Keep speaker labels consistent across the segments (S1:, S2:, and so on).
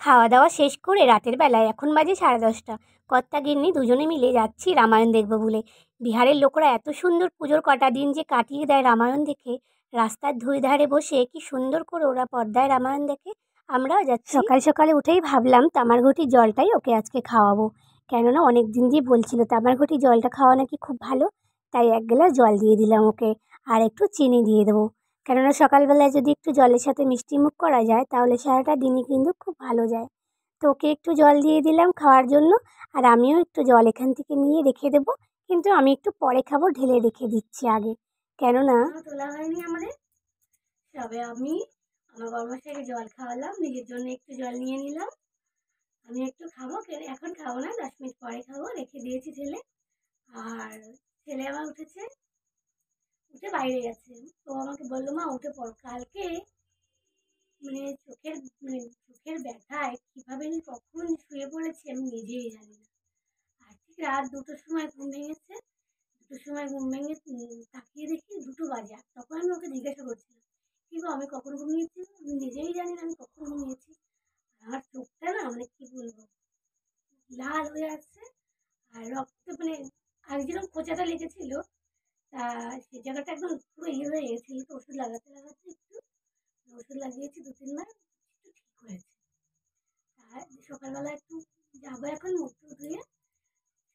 S1: খাওয়া দাওয়া শেষ করে রাতের বেলায় এখন বাজে 10:30। কর্তা গিন্নি দুজনে মিলে যাচ্ছি রামায়ণ দেখব বলে। বিহারের লোকরা এত সুন্দর পুজোর কটা দিন যে কাটিয়ে দেয় রামায়ণ দেখে। রাস্তার দুই ধারে বসে কি সুন্দর করে ওরা পর্দায় রামায়ণ দেখে, আমরাও যাচ্ছি। সকাল সকালে উঠেই ভাবলাম তামার ঘটির জলটাই ওকে আজকে খাওয়াবো, কেননা অনেক দিন দিয়ে বলছিল তামার ঘটির জলটা খাওয়া নাকি খুব ভালো। তাই 1 গ্লাস জল দিয়ে দিলাম ওকে, আর একটু চিনি দিয়ে দেবো, কেননা সকালবেলায় যদি একটু জলের সাথে মিষ্টি মুখ করা যায় তাহলে সারাটা দিনই কিন্তু খুব ভালো যায়। তো ওকে একটু জল দিয়ে দিলাম খাওয়ার জন্য, আর আমিও একটু জল এখান থেকে নিয়ে রেখে দেবো, কিন্তু আমি একটু পরে খাবো, ঢেলে রেখে দিচ্ছি আগে, কেননা তোলা হয়নি আমাদের। তবে আমি আমার বর্মশাইকে জল খাওয়ালাম, নিজের জন্য একটু জল নিয়ে নিলাম। আমি একটু খাবো, এখন খাবো না, 10 মিনিট পরে খাবো, রেখে দিয়েছি ঢেলে। আর ছেলে আমার উঠেছে, উঠে বাইরে গেছে। তো আমাকে বললো, মা উঠে পড়ো। কালকে চোখের ব্যথায় কিভাবে কখন শুয়ে পড়েছি আমি নিজেই জানি না। আর ঠিক রাত 2টোর সময় ঘুম ভেঙেছে। 2টোর সময় ঘুম ভেঙে তাকিয়ে দেখি 2টো বাজে। তখন আমি ওকে জিজ্ঞাসা করছিলাম, কি গো আমি কখন ঘুমিয়েছি? আমি নিজেই জানি না আমি কখন ঘুমিয়েছি। আমার চোখটা না কি বলবো, লাল হয়ে আসছে, আর রক্ত আগে যেরকম খোঁচাটা লেগেছিল তা সেই জায়গাটা একদম পুরো হয়ে গেছিল। তো ওষুধ লাগাতে একটু ওষুধ লাগিয়েছি 2-3 বার, একটু ঠিক হয়েছে। আর সকালবেলা একটু যাবো এখন মুখ ধুয়ে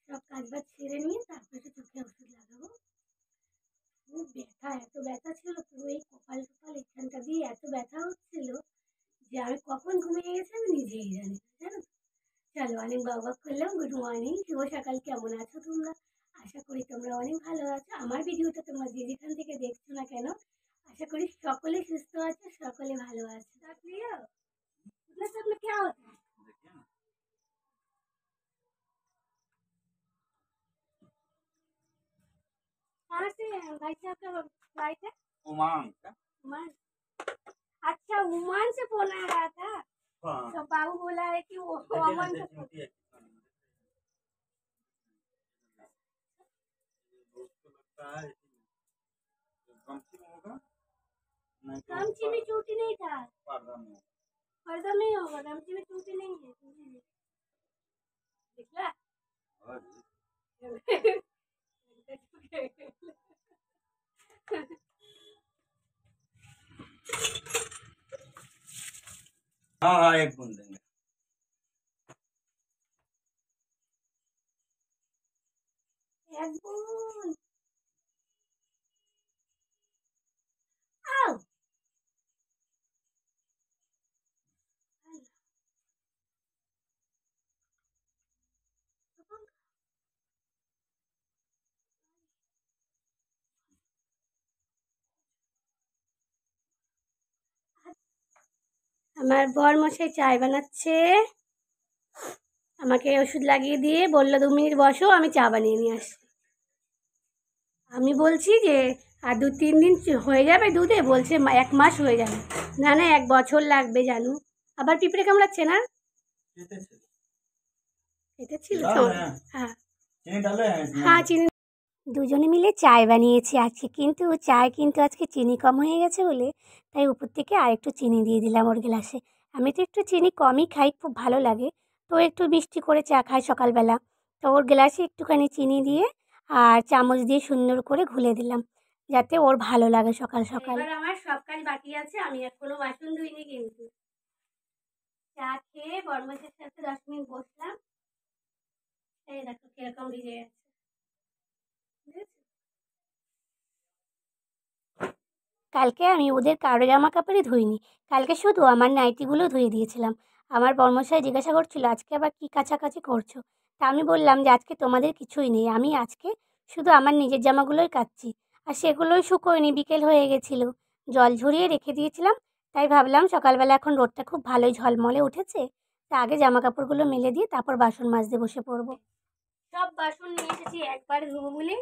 S1: সব কাজ বাজ ছেড়ে নিয়ে তারপরে চোখে ওষুধ লাগাবো। খুব ব্যথা, এত ব্যথা ছিল পুরো এই কপাল এখানটা দিয়ে এত ব্যথা হচ্ছিল যে আমি কখন ঘুমিয়ে গেছি আমি নিজেই জানি না, জানো। চলো, অনেক বকবক করলাম। গুড মর্নিং, শুভ সকাল। কেমন আছো তোমরা? আশা করি তোমরা অনেক ভালো আছো। আমার ভিডিওটা তোমরা যে যেখান থেকে দেখছো না কেন, আশা করি সকলে সুস্থ আছে, সকলে ভালো আছে। क्या होता है? कहाँ से भाई साहब का फ्लाइट है? ओमान। ओमान, अच्छा ओमान से फोन आ रहा था। तो बाबू बोला है कि वो ओमान से गमछी में चूटी नहीं था, पर्दा में होगा, गमछी में चूटी नहीं है। दिखला हाँ हाँ, एक बूंद देंगे। एक बूंद आओ। আমার বর মশাই চায় বানাচ্ছে, আমাকে ওষুধ লাগিয়ে দিয়ে বললো 2 মিনিট বসো, আমি চা বানিয়ে নিয়ে আসি। আমি বলছি যে আর 2-3 দিন হয়ে যাবে দুধে, বলছে 1 মাস হয়ে যাবে। না না, 1 বছর লাগবে জানো। আবার পিঁপড়ে কামড়াচ্ছে না? এটা ছিল তো। হ্যাঁ হ্যাঁ, চিনি। দুজনে মিলে চায় বানিয়েছি আজকে, কিন্তু চায় কিন্তু আজকে চিনি কম হয়ে গেছে বলে তাই উপর থেকে আর একটু চিনি দিয়ে দিলাম ওর গ্লাসে। আমি তো একটু চিনি কমই খাই, খুব ভালো লাগে। তো একটু মিষ্টি করে চা খাই সকালবেলা, তো ওর গ্লাসে একটুখানি চিনি দিয়ে আর চামচ দিয়ে সুন্দর করে ঘুলে দিলাম, যাতে ওর ভালো লাগে সকাল সকাল। এবার আমার সব কাজ বাকি আছে, আমি এখনো বাসন ধুইনি। কিন্তু চা খেয়ে বর্মশের সাথে 10 মিনিট বসলাম, এই দেখো কিরকম ভিজে গেছে। কালকে আমি ওদের কারো জামা কাপড়ই ধুইনি, কালকে শুধু আমার নাইটিগুলো ধুয়ে দিয়েছিলাম। আমার বর্মশাই জিজ্ঞাসা করছিল আজকে আবার কী কাছাকাছি করছো, তা আমি বললাম যে আজকে তোমাদের কিছুই নেই, আমি আজকে শুধু আমার নিজের জামাগুলোই কাচ্ছি। আর সেগুলোই শুকোয়নি, বিকেল হয়ে গেছিলো, জল ঝরিয়ে রেখে দিয়েছিলাম। তাই ভাবলাম সকালবেলা এখন রোদটা খুব ভালোই ঝলমলে উঠেছে, তা আগে জামা কাপড়গুলো মেলে দিয়ে তারপর বাসন মাজতে বসে পড়বো। সব বাসন নিয়ে এসেছি একবার ধোবো বলে।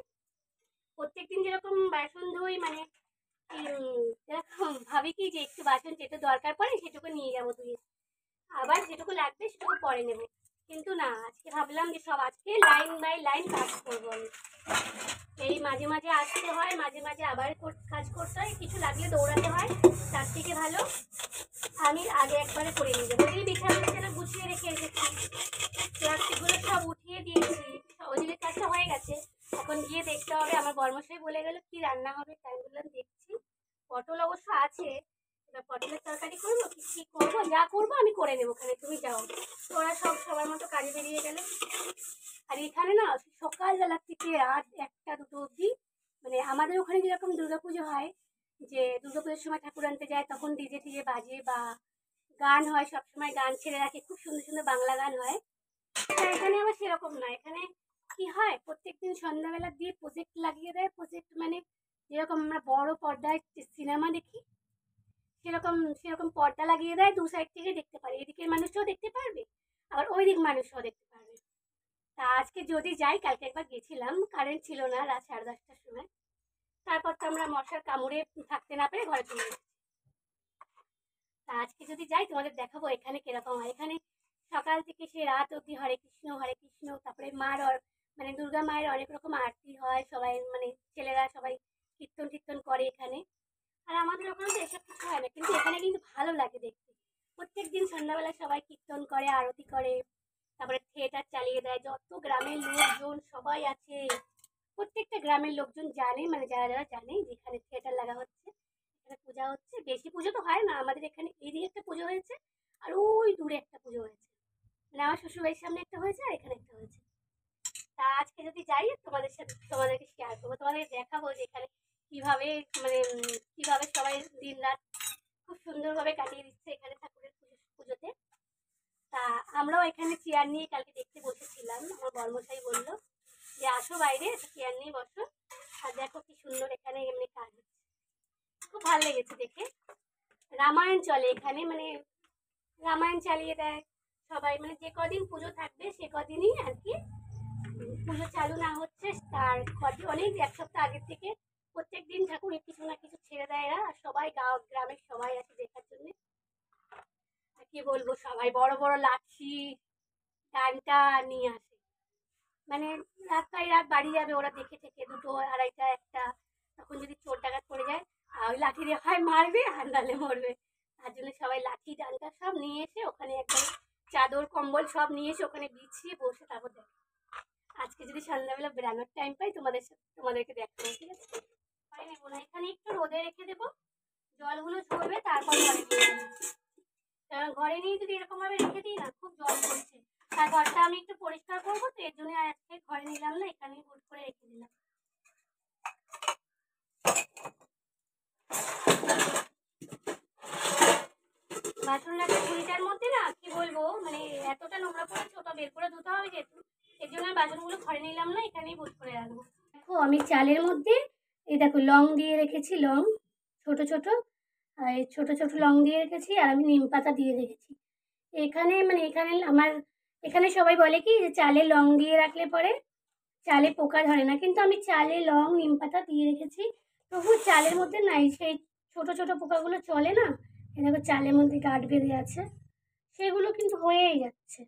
S1: প্রত্যেকদিন যেরকম বাসন ধুই এরকম ভাবি কি যে একটু বাসন যেটা দরকার পড়ে সেটুকু নিয়ে যাবো ধুয়ে, আবার যেটুকু লাগবে সেটুকু পরে নেব। কিন্তু না, আজকে ভাবলাম যে সব আজকে লাইন বাই লাইন কাজ করবো আমি। এই মাঝে মাঝে আসতে হয়, মাঝে মাঝে আবার কাজ করতে হয়, কিছু লাগলে দৌড়াতে হয়, তার থেকে ভালো আমি আগে একবারে করে নিয়ে যাবো। এই বিছানা হবে। আমার বরমশাই বলে গেল কি রান্না হবে, তাই বললাম দেখছি। পটল অবশ্য আছে, এবার পটলের তরকারি করবো কি করবো, যা করবো আমি করে নেবো, ওখানে তুমি যাও। ওরা সবার মতো কাজে বেরিয়ে গেলে। আর এখানে না সকালবেলা থেকে রাত 1টা 2টো অবধি, মানে আমাদের ওখানে যেরকম দুর্গাপুজো হয়, যে দুর্গাপুজোর সময় ঠাকুর আনতে যায় তখন ডিজে টিজে বাজে বা গান হয়, সবসময় গান ছেড়ে রাখে, খুব সুন্দর সুন্দর বাংলা গান হয়। এখানে আবার সেরকম না। এখানে কি হয়, প্রত্যেকদিন সন্ধ্যাবেলা দিয়ে প্রজেক্ট লাগিয়ে দেয়। প্রজেক্ট মানে যেরকম আমরা বড় পর্দায় সিনেমা দেখি, সেরকম সেরকম পর্দা লাগিয়ে দেয়, দু সাইড থেকে দেখতে পারে, এদিকের মানুষও দেখতে পারবে আবার ওই দিক মানুষও দেখতে পারবে। তা আজকে যদি যাই, কালকে একবার গেছিলাম, কারেন্ট ছিল না রাত 10:30টার সময়। তারপর তো আমরা মশার কামড়ে থাকতে না পেরে ঘরে চলে গেছি। তা আজকে যদি যাই তোমাদের দেখাবো এখানে কিরকম হয়। এখানে সকাল থেকে সে রাত অবধি হরে কৃষ্ণ, তারপরে মার মানে দুর্গা মায়ের অনেক রকম আরতি হয়, সবাই মানে ছেলেরা সবাই কীর্তন করে এখানে। আর আমাদের ওখানে তো এসব কিছু হয় না, কিন্তু এখানে কিন্তু ভালো লাগে দেখতে। প্রত্যেকদিন সন্ধ্যাবেলা সবাই কীর্তন করে, আরতি করে, তারপরে থিয়েটার চালিয়ে দেয়। যত গ্রামের লোকজন সবাই আছে, প্রত্যেকটা গ্রামের লোকজন জানে, মানে যারা যারা জানে যেখানে থিয়েটার লাগা হচ্ছে, এখানে পূজা হচ্ছে। বেশি পুজো তো হয় না আমাদের এখানে, এইদিকে একটা পুজো হয়েছে আর ওই দূরে একটা পুজো হয়েছে, মানে আমার শ্বশুরবাড়ির সামনে একটা হয়েছে আর এখানে একটা হয়েছে। তা আজকে যদি যাই তোমাদেরকে শেয়ার করবো, তোমাদেরকে দেখাবো যে এখানে কিভাবে মানে কিভাবে সবাই দিন রাত খুব সুন্দরভাবে কাটিয়ে দিচ্ছে এখানে ঠাকুরের পুজোতে। তা আমরাও এখানে চেয়ার নিয়ে কালকে দেখতে বসেছিলাম। আমার বর্মশাই বললো যে আসো বাইরে, চেয়ার নিয়ে বসো, আর দেখো কি সুন্দর এখানে এমনি কাজ হচ্ছে। খুব ভালো লেগেছে দেখে। রামায়ণ চলে এখানে, মানে রামায়ণ চালিয়ে দেয় সবাই, মানে যে কদিন পুজো থাকবে সে কদিনই আর কি। পুজো চালু না হচ্ছে তার অনেক 1 সপ্তাহ আগের থেকে প্রত্যেক দিন ঠাকুর কিছু না কিছু ছেড়ে দেয় এরা, আর সবাই গ্রামের সবাই আছে দেখার জন্য। কি বলবো, সবাই বড় বড় লাঠি ডান্ডা নিয়ে আসে, মানে রাত বাড়ি যাবে ওরা দেখে থেকে, 2টো 2:30টা 1টা, তখন যদি চোর ডাকাত পড়ে যায় ওই লাঠি দিয়ে হয় মারবে আর নালে মরবে। তার জন্য সবাই লাঠি ডান্ডা সব নিয়ে এসে ওখানে একদম চাদর কম্বল সব নিয়ে এসে ওখানে বিছিয়ে বসে তারপর দেখে। আজকে যদি সন্ধ্যাবেলা বেরানোর টাইম পাই তোমাদেরকে দেখাবো, ঠিক আছে? ঘরে নেবো না, এখানে একটু রোদে রেখে দেবো, জলগুলো ঝরবে, তারপর ঘরে নিয়ে যাবো। কারণ ঘরে নিয়ে যদি এরকম ভাবে রেখে দিই না, খুব জল পড়ছে। আর ঘরটা আমি একটু পরিষ্কার করবো, তো এর জন্য আজকে ঘরে নিলাম না, এখানেই হুট করে রেখে দিলাম। বাসন রাখার ঝুড়িটার মধ্যে না কি বলবো, মানে এতটা নোংরা পড়েছে, ওটা বের করে ধুতে হবে যেহেতু, এর জন্য বাসনগুলো ঘরে নিলাম না, এখানেই হুট করে রাখবো। দেখো আমি চালের মধ্যে এই দেখো লং দিয়ে রেখেছি, লং ছোট ছোট, আর ছোট ছোট লং দিয়ে রেখেছি, আর আমি নিম পাতা দিয়ে রেখেছি। এখানে মানে আমার এখানে সবাই বলে কি যে চালে লং দিয়ে রাখলে পরে চালে পোকা ধরে না, কিন্তু আমি চালে লং নিম পাতা দিয়ে রেখেছি, তবু চালের মধ্যে নাই সেই ছোট ছোট পোকাগুলো চলে না। এই দেখো চালের মধ্যে গাঁট বেঁধে আছে, সেগুলো কিন্তু হয়েই যাচ্ছে,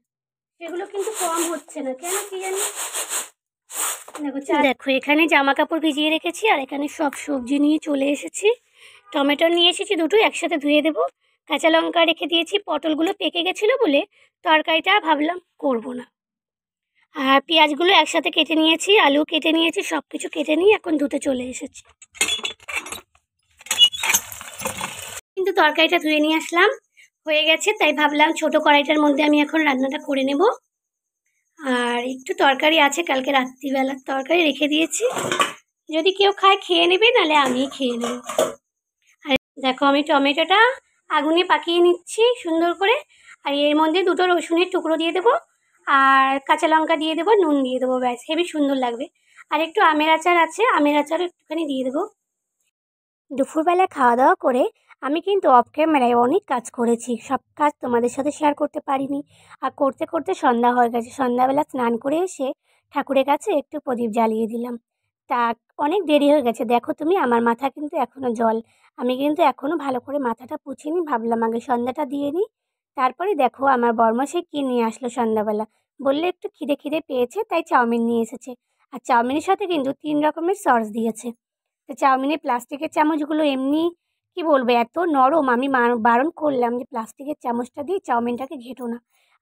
S1: সেগুলো কিন্তু কম হচ্ছে না, কেন কি জানি। দেখো এখানে জামা কাপড় ভিজিয়ে রেখেছি, আর এখানে সব সবজি নিয়ে চলে এসেছি। টমেটো নিয়ে এসেছি দুটো, একসাথে ধুয়ে দেবো। কাঁচা লঙ্কা রেখে দিয়েছি, পটলগুলো পেকে গেছিলো বলে তরকারিটা ভাবলাম করব না। আর পেঁয়াজগুলো একসাথে কেটে নিয়েছি, আলু কেটে নিয়েছি, সব কিছু কেটে নিয়ে এখন ধুতে চলে এসেছি। কিন্তু তরকারিটা ধুয়ে নিয়ে আসলাম, হয়ে গেছে, তাই ভাবলাম ছোট কড়াইটার মধ্যে আমি এখন রান্নাটা করে নেব। আর একটু তরকারি আছে, কালকে রাত্রিবেলার তরকারি রেখে দিয়েছি, যদি কেউ খায় খেয়ে নেবে, নাহলে আমি খেয়ে নেব। আর দেখো আমি টমেটোটা আগুনে পাকিয়ে নিচ্ছি সুন্দর করে, আর এর মধ্যে দুটো রসুনের টুকরো দিয়ে দেবো, আর কাঁচা লঙ্কা দিয়ে দেবো, নুন দিয়ে দেবো, ব্যাস হেবি সুন্দর লাগবে। আর একটু আমের আচার আছে, আমের আচারও একটুখানি দিয়ে দেবো। দুপুরবেলা খাওয়া দাওয়া করে আমি কিন্তু অফ ক্যামেরায় অনেক কাজ করেছি, সব কাজ তোমাদের সাথে শেয়ার করতে পারিনি। আর করতে করতে সন্ধ্যা হয়ে গেছে, সন্ধ্যাবেলা স্নান করে এসে ঠাকুরের কাছে একটু প্রদীপ জ্বালিয়ে দিলাম। তা অনেক দেরি হয়ে গেছে, দেখো তুমি আমার মাথা কিন্তু এখনও জল, আমি কিন্তু এখনও ভালো করে মাথাটা পুছিনি, ভাবলাম আগে সন্ধ্যাটা দিয়ে নিই। তারপরে দেখো আমার বর্মশাই কী নিয়ে আসলো সন্ধ্যাবেলা, বললে একটু খিদে খিদে পেয়েছে তাই চাউমিন নিয়ে এসেছে। আর চাউমিনের সাথে কিন্তু 3 রকমের সস দিয়েছে। তো চাউমিনের প্লাস্টিকের চামচগুলো এমনি কি বলবো এত নরম, আমি বারণ করলাম যে প্লাস্টিকের চামচটা দিয়ে চাউমিনটাকে ঘেঁটো না।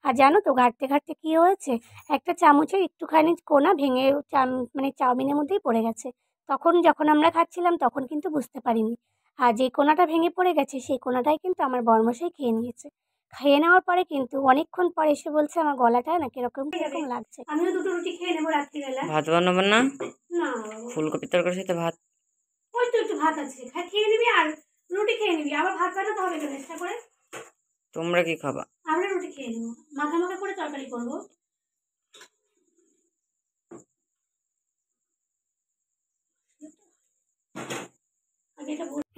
S1: আর জানো তো ঘাঁটতে ঘাঁটতে কী হয়েছে, একটা চামচের একটুখানি কোনা ভেঙে মানে চাউমিনের মধ্যেই পড়ে গেছে। যখন আমরা খাচ্ছিলাম তখন কিন্তু বুঝতে পারিনি। আর যে কোনাটা ভেঙে পড়ে গেছে সেই কোনাটাই কিন্তু আমার বরমশাই খেয়ে নিয়েছে। খেয়ে নেওয়ার পরে কিন্তু অনেকক্ষণ পরে এসে বলছে আমার গলাটা না কিরকম কিরকম লাগছে। আমিও দুটো রুটি খেয়ে নেবো রাত্রিবেলা।
S2: ভাত বানাবেন না?
S1: না
S2: ফুলকপি তরকারির সাথে ভাত?
S1: ওই তো একটু ভাত আছে, খেয়ে নিবি আর রুটি খেয়ে নিবি, আবার ভাত বানাতে হবে কেন এক্সট্রা করে?
S2: তোমরা কি খাবা?
S1: আমরা রুটি খেয়ে নেবো, মাখা মাখা করে তরকারি করবো।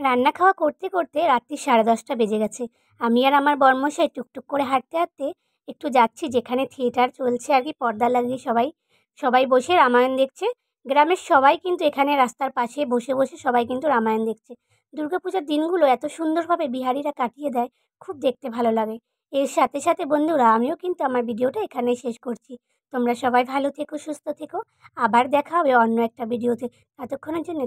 S1: রান্না খাওয়া করতে করতে রাত্রি 10:30 বেজে গেছে। আমি আর আমার বরমশাই টুকটুক করে হাঁটতে হাঁটতে একটু যাচ্ছি যেখানে থিয়েটার চলছে আর কি, পর্দা লাগিয়ে সবাই সবাই বসে রামায়ণ দেখছে। গ্রামের সবাই কিন্তু এখানে রাস্তার পাশে বসে বসে সবাই কিন্তু রামায়ণ দেখছে। দুর্গাপূজার দিনগুলো এত সুন্দরভাবে বিহারিরা কাটিয়ে দেয়, খুব দেখতে ভালো লাগে। এর সাথে সাথে বন্ধুরা আমিও কিন্তু আমার ভিডিওটা এখানেই শেষ করছি। তোমরা সবাই ভালো থেকো, সুস্থ থেকো, আবার দেখা হবে অন্য একটা ভিডিওতে। ততক্ষণের জন্য